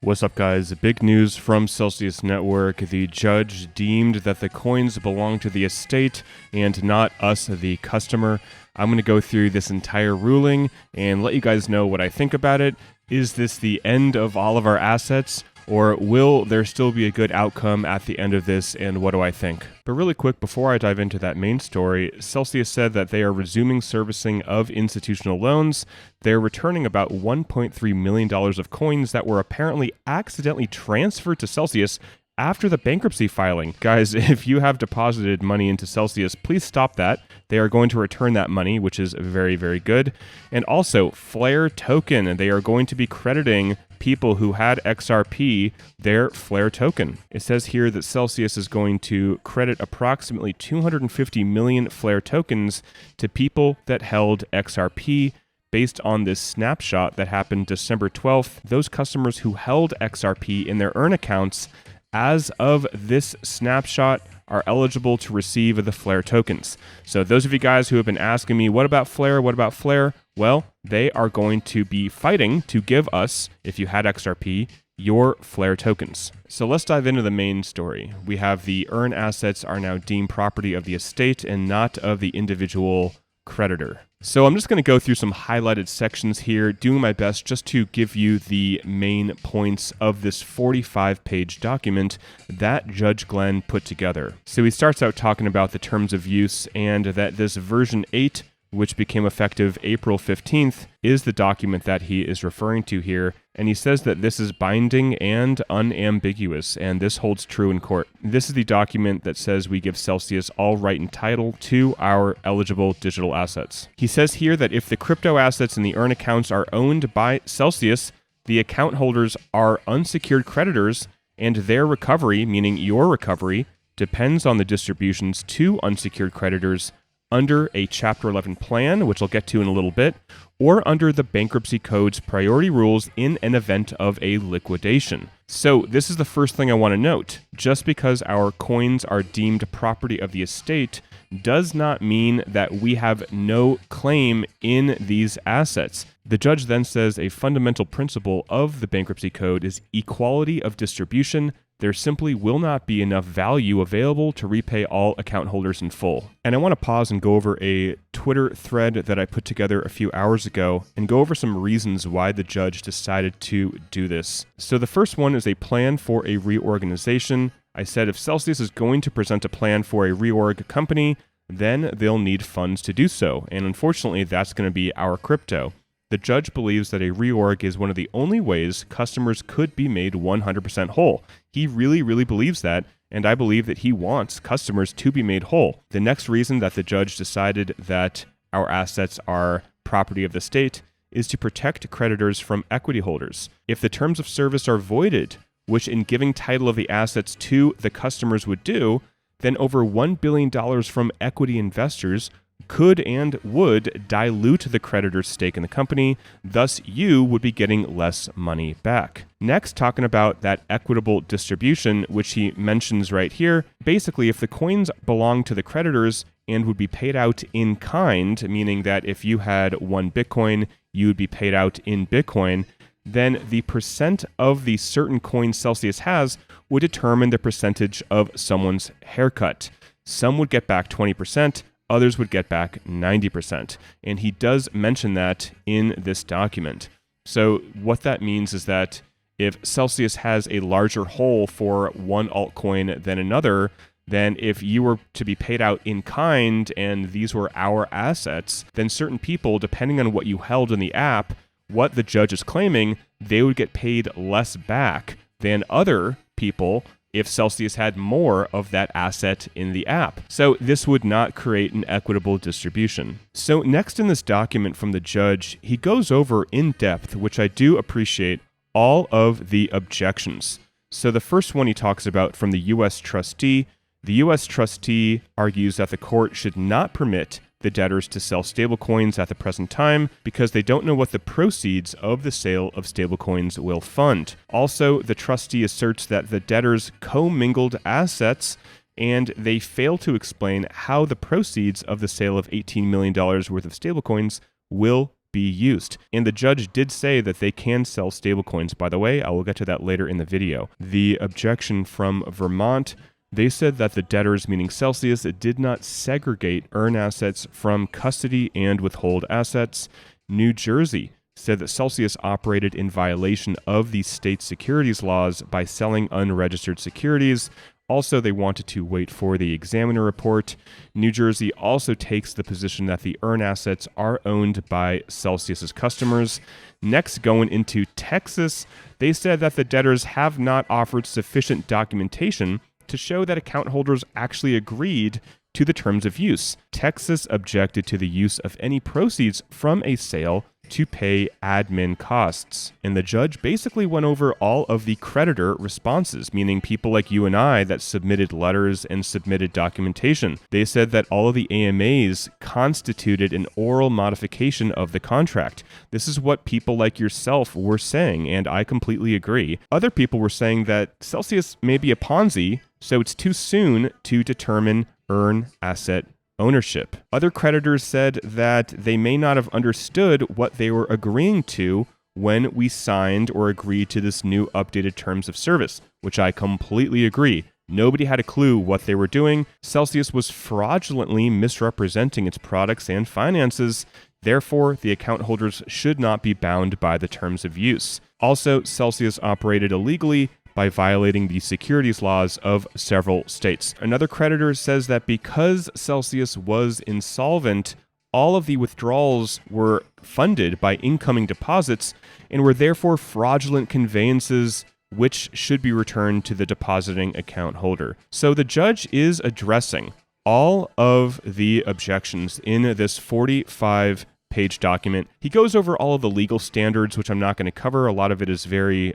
What's up, guys? Big news from Celsius Network. The judge deemed that the coins belong to the estate and not us, the customer. I'm going to go through this entire ruling and let you guys know what I think about it. Is this the end of all of our assets, or will there still be a good outcome at the end of this, and what do I think? But really quick, before I dive into that main story, Celsius said that they are resuming servicing of institutional loans. They're returning about $1.3 million of coins that were apparently accidentally transferred to Celsius after the bankruptcy filing. Guys, if you have deposited money into Celsius, please stop that. They are going to return that money, which is very, very good. And also, Flare token, they are going to be crediting people who had XRP their Flare token. It says here that Celsius is going to credit approximately 250 million Flare tokens to people that held XRP. Based on this snapshot that happened December 12th, those customers who held XRP in their earn accounts as of this snapshot are eligible to receive the Flare tokens. So those of you guys who have been asking me, what about Flare? What about Flare? Well, they are going to be fighting to give us, if you had XRP, your Flare tokens. So let's dive into the main story. We have the earn assets are now deemed property of the estate and not of the individual creditor. So I'm just going to go through some highlighted sections here, doing my best just to give you the main points of this 45-page document that Judge Glenn put together. So he starts out talking about the terms of use and that this version 8, which became effective April 15th, is the document that he is referring to here. And he says that this is binding and unambiguous, and this holds true in court. This is the document that says we give Celsius all right and title to our eligible digital assets. He says here that if the crypto assets in the earn accounts are owned by Celsius, the account holders are unsecured creditors, and their recovery, meaning your recovery, depends on the distributions to unsecured creditors under a Chapter 11 plan, which I'll get to in a little bit, or under the Bankruptcy Code's priority rules in an event of a liquidation. So this is the first thing I want to note. Just because our coins are deemed property of the estate does not mean that we have no claim in these assets. The judge then says a fundamental principle of the Bankruptcy Code is equality of distribution. There simply will not be enough value available to repay all account holders in full. And I want to pause and go over a Twitter thread that I put together a few hours ago and go over some reasons why the judge decided to do this. So the first one is a plan for a reorganization. I said if Celsius is going to present a plan for a reorg company, then they'll need funds to do so. And unfortunately, that's going to be our crypto. The judge believes that a reorg is one of the only ways customers could be made 100% whole. He really, really believes that, and I believe that he wants customers to be made whole. The next reason that the judge decided that our assets are property of the state is to protect creditors from equity holders. If the terms of service are voided, which in giving title of the assets to the customers would do, then over $1 billion from equity investors could and would dilute the creditor's stake in the company, thus you would be getting less money back. Next, talking about that equitable distribution, which he mentions right here. Basically, if the coins belong to the creditors and would be paid out in kind, meaning that if you had 1 Bitcoin, you would be paid out in Bitcoin, then the percent of the certain coin Celsius has would determine the percentage of someone's haircut. Some would get back 20%, others would get back 90%. And he does mention that in this document. So what that means is that if Celsius has a larger hole for one altcoin than another, then if you were to be paid out in kind and these were our assets, then certain people, depending on what you held in the app, what the judge is claiming, they would get paid less back than other people if Celsius had more of that asset in the app. So this would not create an equitable distribution. So next in this document from the judge, he goes over in depth, which I do appreciate, all of the objections. So the first one he talks about from the U.S. trustee. The U.S. trustee argues that the court should not permit the debtors to sell stablecoins at the present time because they don't know what the proceeds of the sale of stablecoins will fund. Also, the trustee asserts that the debtors commingled assets and they fail to explain how the proceeds of the sale of $18 million worth of stablecoins will be used. And the judge did say that they can sell stablecoins. By the way, I will get to that later in the video. The objection from Vermont, they said that the debtors, meaning Celsius, did not segregate earn assets from custody and withhold assets. New Jersey said that Celsius operated in violation of the state securities laws by selling unregistered securities. Also, they wanted to wait for the examiner report. New Jersey also takes the position that the earn assets are owned by Celsius's customers. Next, going into Texas, they said that the debtors have not offered sufficient documentation to show that account holders actually agreed to the terms of use. Texas objected to the use of any proceeds from a sale to pay admin costs. And the judge basically went over all of the creditor responses, meaning people like you and I that submitted letters and submitted documentation. They said that all of the AMAs constituted an oral modification of the contract. This is what people like yourself were saying, and I completely agree. Other people were saying that Celsius may be a Ponzi, so it's too soon to determine earn asset ownership. Other creditors said that they may not have understood what they were agreeing to when we signed or agreed to this new updated terms of service, which I completely agree. Nobody had a clue what they were doing. Celsius was fraudulently misrepresenting its products and finances. Therefore, the account holders should not be bound by the terms of use. Also, Celsius operated illegally by violating the securities laws of several states. Another creditor says that because Celsius was insolvent, all of the withdrawals were funded by incoming deposits and were therefore fraudulent conveyances which should be returned to the depositing account holder. So the judge is addressing all of the objections in this 45-page document. He goes over all of the legal standards, which I'm not going to cover. A lot of it is very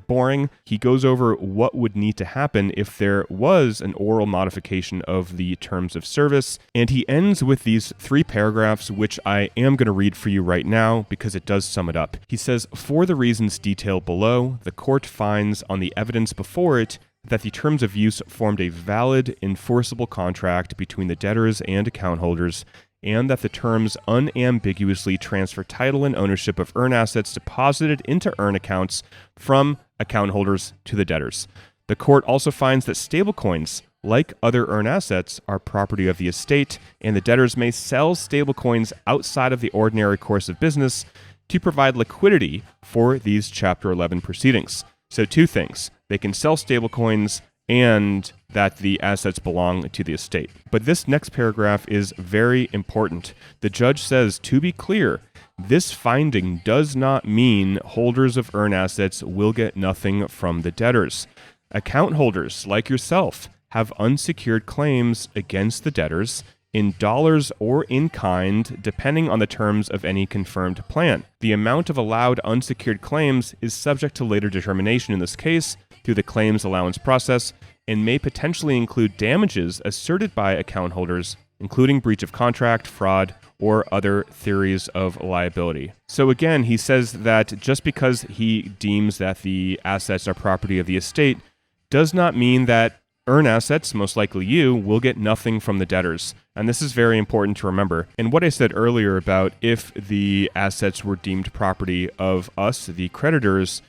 boring. He goes over what would need to happen if there was an oral modification of the terms of service. And he ends with these 3 paragraphs, which I am going to read for you right now because it does sum it up. He says, "For the reasons detailed below, the court finds on the evidence before it that the terms of use formed a valid, enforceable contract between the debtors and account holders, and that the terms unambiguously transfer title and ownership of earn assets deposited into earn accounts from account holders to the debtors. The court also finds that stablecoins, like other earn assets, are property of the estate, and the debtors may sell stablecoins outside of the ordinary course of business to provide liquidity for these Chapter 11 proceedings." So 2 things. They can sell stablecoins and that the assets belong to the estate. But this next paragraph is very important. The judge says, to be clear, this finding does not mean holders of earn assets will get nothing from the debtors. Account holders, like yourself, have unsecured claims against the debtors in dollars or in kind, depending on the terms of any confirmed plan. The amount of allowed unsecured claims is subject to later determination in this case through the claims allowance process and may potentially include damages asserted by account holders, including breach of contract, fraud, or other theories of liability. So again, he says that just because he deems that the assets are property of the estate does not mean that earn assets, most likely you, will get nothing from the debtors. And this is very important to remember. And what I said earlier about if the assets were deemed property of us, the creditors,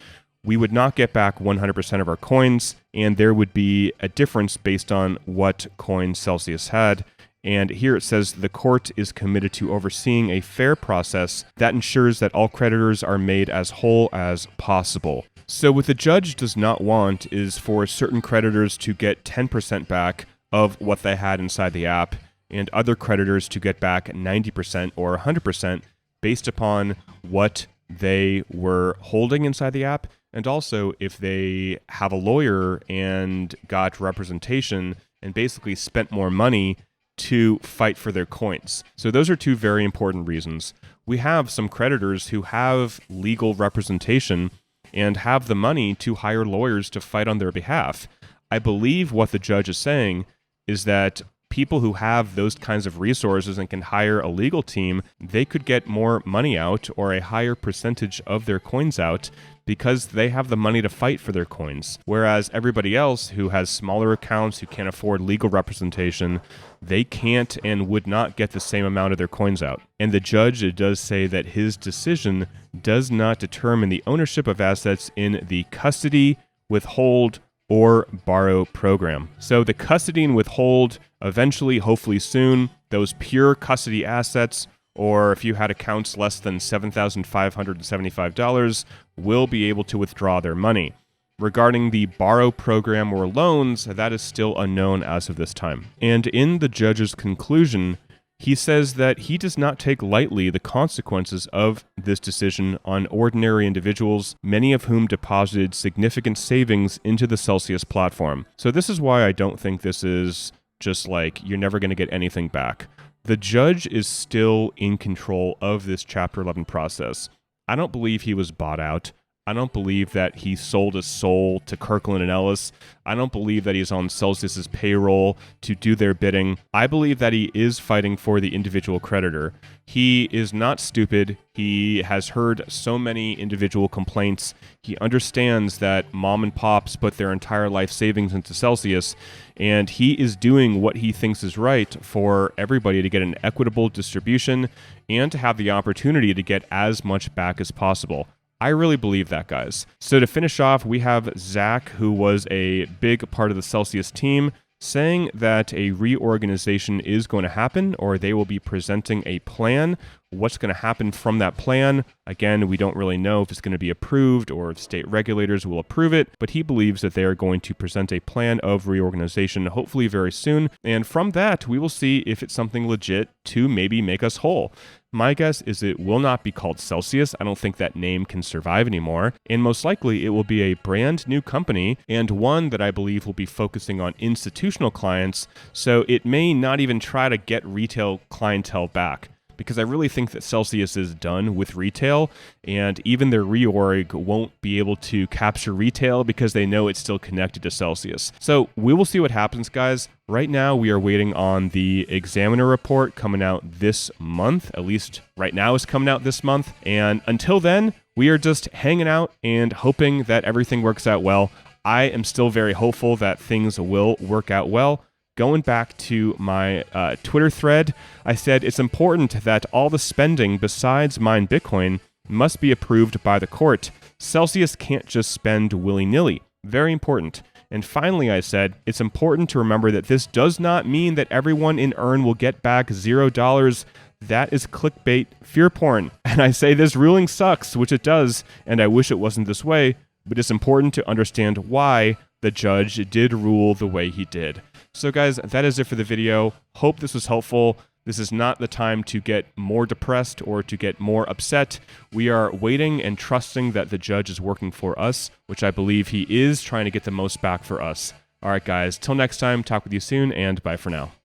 we would not get back 100% of our coins, and there would be a difference based on what coin Celsius had. And here it says the court is committed to overseeing a fair process that ensures that all creditors are made as whole as possible. So what the judge does not want is for certain creditors to get 10% back of what they had inside the app and other creditors to get back 90% or 100% based upon what they were holding inside the app. And also if they have a lawyer and got representation and basically spent more money to fight for their coins. So those are 2 very important reasons. We have some creditors who have legal representation and have the money to hire lawyers to fight on their behalf. I believe what the judge is saying is that people who have those kinds of resources and can hire a legal team, they could get more money out or a higher percentage of their coins out because they have the money to fight for their coins. Whereas everybody else who has smaller accounts, who can't afford legal representation, they can't and would not get the same amount of their coins out. And the judge does say that his decision does not determine the ownership of assets in the custody, withhold, or borrow program. So the custody and withhold, eventually, hopefully soon, those pure custody assets, or if you had accounts less than $7,575, will be able to withdraw their money. Regarding the borrow program or loans, that is still unknown as of this time. And in the judge's conclusion, he says that he does not take lightly the consequences of this decision on ordinary individuals, many of whom deposited significant savings into the Celsius platform. So this is why I don't think this is just like you're never going to get anything back. The judge is still in control of this Chapter 11 process. I don't believe he was bought out. I don't believe that he sold his soul to Kirkland and Ellis. I don't believe that he's on Celsius's payroll to do their bidding. I believe that he is fighting for the individual creditor. He is not stupid. He has heard so many individual complaints. He understands that mom and pops put their entire life savings into Celsius, and he is doing what he thinks is right for everybody to get an equitable distribution and to have the opportunity to get as much back as possible. I really believe that, guys. So to finish off, we have Zach, who was a big part of the Celsius team, saying that a reorganization is going to happen, or they will be presenting a plan. What's going to happen from that plan? Again, we don't really know if it's going to be approved or if state regulators will approve it, but he believes that they are going to present a plan of reorganization hopefully very soon. And from that, we will see if it's something legit to maybe make us whole. My guess is it will not be called Celsius. I don't think that name can survive anymore. And most likely it will be a brand new company and one that I believe will be focusing on institutional clients. So it may not even try to get retail clientele back, because I really think that Celsius is done with retail, and even their reorg won't be able to capture retail because they know it's still connected to Celsius. So we will see what happens, guys. Right now, we are waiting on the examiner report coming out this month. At least right now it's coming out this month. And until then, we are just hanging out and hoping that everything works out well. I am still very hopeful that things will work out well. Going back to my Twitter thread, I said it's important that all the spending besides mine Bitcoin must be approved by the court. Celsius can't just spend willy-nilly. Very important. And finally, I said, it's important to remember that this does not mean that everyone in Earn will get back $0. That is clickbait fear porn. And I say this ruling sucks, which it does, and I wish it wasn't this way, but it's important to understand why the judge did rule the way he did. So guys, that is it for the video. Hope this was helpful. This is not the time to get more depressed or to get more upset. We are waiting and trusting that the judge is working for us, which I believe he is, trying to get the most back for us. All right, guys, till next time, talk with you soon, and bye for now.